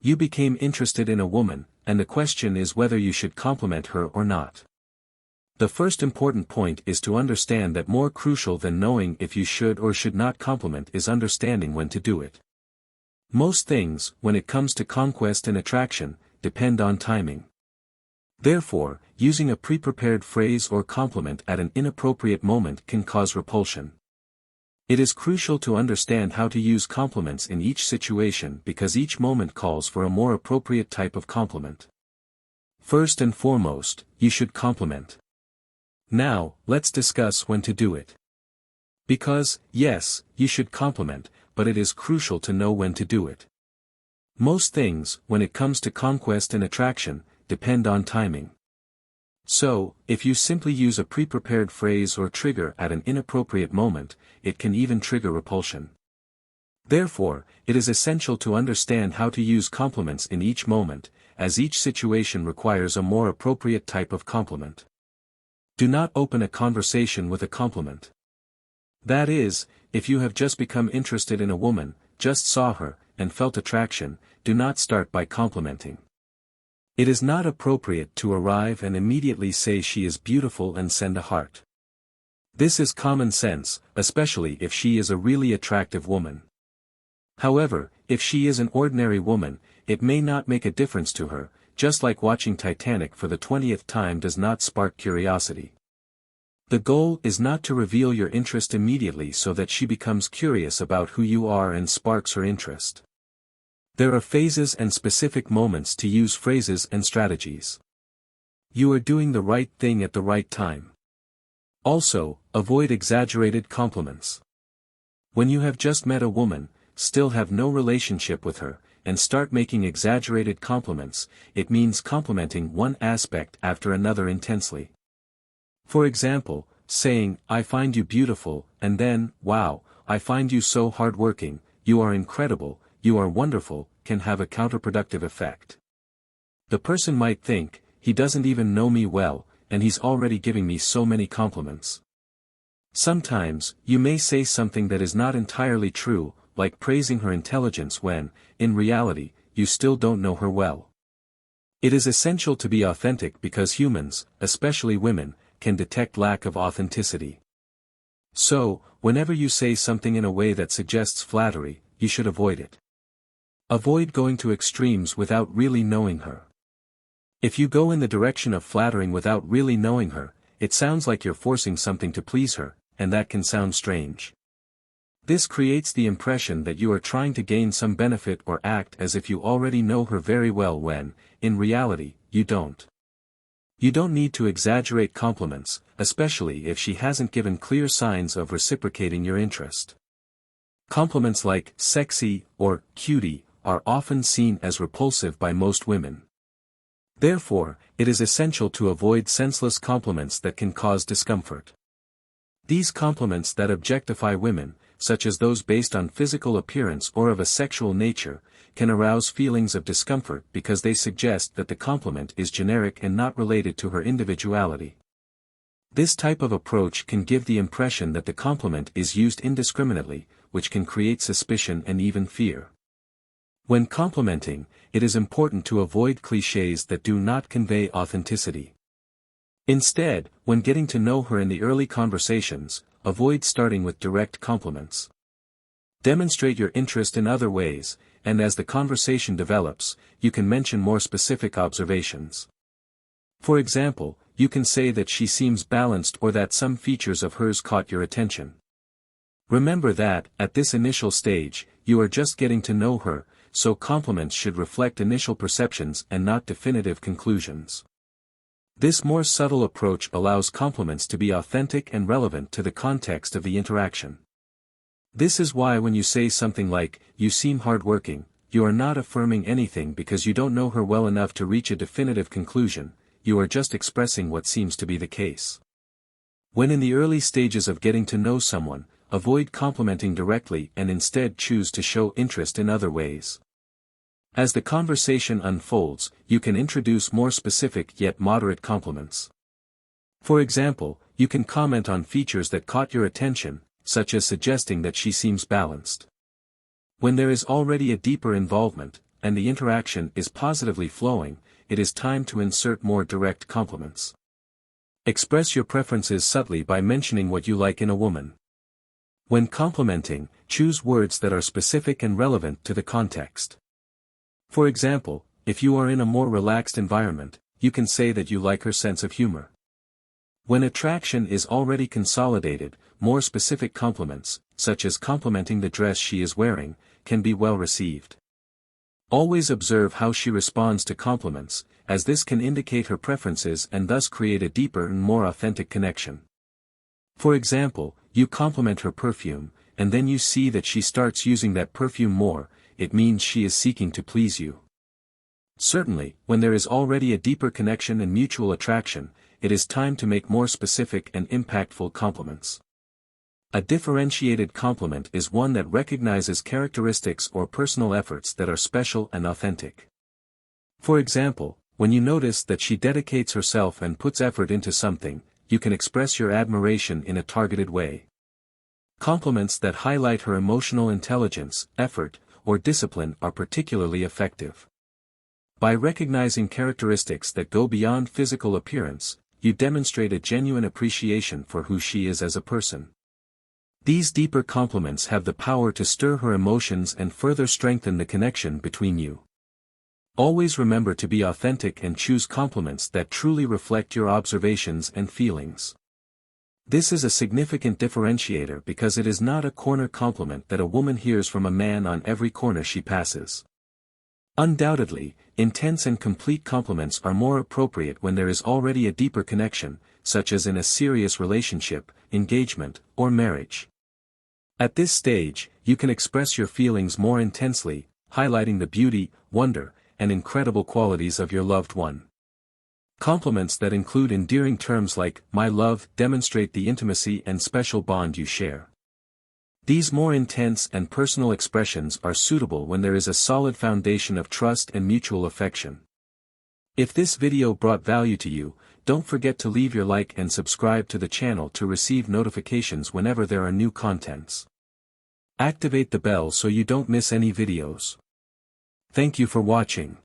You became interested in a woman, and the question is whether you should compliment her or not. The first important point is to understand that more crucial than knowing if you should or should not compliment is understanding when to do it. Most things, when it comes to conquest and attraction, depend on timing. Therefore, using a pre-prepared phrase or compliment at an inappropriate moment can cause repulsion. It is crucial to understand how to use compliments in each situation because each moment calls for a more appropriate type of compliment. First and foremost, you should compliment. Now, let's discuss when to do it. Because, yes, you should compliment, but it is crucial to know when to do it. Most things, when it comes to conquest and attraction, depend on timing. So, if you simply use a pre-prepared phrase or trigger at an inappropriate moment, it can even trigger repulsion. Therefore, it is essential to understand how to use compliments in each moment, as each situation requires a more appropriate type of compliment. Do not open a conversation with a compliment. That is, if you have just become interested in a woman, just saw her, and felt attraction, do not start by complimenting. It is not appropriate to arrive and immediately say she is beautiful and send a heart. This is common sense, especially if she is a really attractive woman. However, if she is an ordinary woman, it may not make a difference to her, just like watching Titanic for the 20th time does not spark curiosity. The goal is not to reveal your interest immediately so that she becomes curious about who you are and sparks her interest. There are phases and specific moments to use phrases and strategies. You are doing the right thing at the right time. Also, avoid exaggerated compliments. When you have just met a woman, still have no relationship with her, and start making exaggerated compliments, it means complimenting one aspect after another intensely. For example, saying, "I find you beautiful," and then, "Wow, I find you so hardworking, you are incredible, you are wonderful," can have a counterproductive effect. The person might think, he doesn't even know me well, and he's already giving me so many compliments. Sometimes, you may say something that is not entirely true, like praising her intelligence when, in reality, you still don't know her well. It is essential to be authentic because humans, especially women, can detect lack of authenticity. So, whenever you say something in a way that suggests flattery, you should avoid it. Avoid going to extremes without really knowing her. If you go in the direction of flattering without really knowing her, it sounds like you're forcing something to please her, and that can sound strange. This creates the impression that you are trying to gain some benefit or act as if you already know her very well when, in reality, you don't. You don't need to exaggerate compliments, especially if she hasn't given clear signs of reciprocating your interest. Compliments like "sexy" or "cutie" are often seen as repulsive by most women. Therefore, it is essential to avoid senseless compliments that can cause discomfort. These compliments that objectify women, such as those based on physical appearance or of a sexual nature, can arouse feelings of discomfort because they suggest that the compliment is generic and not related to her individuality. This type of approach can give the impression that the compliment is used indiscriminately, which can create suspicion and even fear. When complimenting, it is important to avoid clichés that do not convey authenticity. Instead, when getting to know her in the early conversations, avoid starting with direct compliments. Demonstrate your interest in other ways, and as the conversation develops, you can mention more specific observations. For example, you can say that she seems balanced or that some features of hers caught your attention. Remember that, at this initial stage, you are just getting to know her, so compliments should reflect initial perceptions and not definitive conclusions. This more subtle approach allows compliments to be authentic and relevant to the context of the interaction. This is why when you say something like, "You seem hardworking," you are not affirming anything because you don't know her well enough to reach a definitive conclusion, you are just expressing what seems to be the case. When in the early stages of getting to know someone, avoid complimenting directly and instead choose to show interest in other ways. As the conversation unfolds, you can introduce more specific yet moderate compliments. For example, you can comment on features that caught your attention, such as suggesting that she seems balanced. When there is already a deeper involvement, and the interaction is positively flowing, it is time to insert more direct compliments. Express your preferences subtly by mentioning what you like in a woman. When complimenting, choose words that are specific and relevant to the context. For example, if you are in a more relaxed environment, you can say that you like her sense of humor. When attraction is already consolidated, more specific compliments, such as complimenting the dress she is wearing, can be well received. Always observe how she responds to compliments, as this can indicate her preferences and thus create a deeper and more authentic connection. For example, you compliment her perfume, and then you see that she starts using that perfume more, it means she is seeking to please you. Certainly, when there is already a deeper connection and mutual attraction, it is time to make more specific and impactful compliments. A differentiated compliment is one that recognizes characteristics or personal efforts that are special and authentic. For example, when you notice that she dedicates herself and puts effort into something, you can express your admiration in a targeted way. Compliments that highlight her emotional intelligence, effort, or discipline are particularly effective. By recognizing characteristics that go beyond physical appearance, you demonstrate a genuine appreciation for who she is as a person. These deeper compliments have the power to stir her emotions and further strengthen the connection between you. Always remember to be authentic and choose compliments that truly reflect your observations and feelings. This is a significant differentiator because it is not a corner compliment that a woman hears from a man on every corner she passes. Undoubtedly, intense and complete compliments are more appropriate when there is already a deeper connection, such as in a serious relationship, engagement, or marriage. At this stage, you can express your feelings more intensely, highlighting the beauty, wonder, and incredible qualities of your loved one. Compliments that include endearing terms like, "my love," demonstrate the intimacy and special bond you share. These more intense and personal expressions are suitable when there is a solid foundation of trust and mutual affection. If this video brought value to you, don't forget to leave your like and subscribe to the channel to receive notifications whenever there are new contents. Activate the bell so you don't miss any videos. Thank you for watching.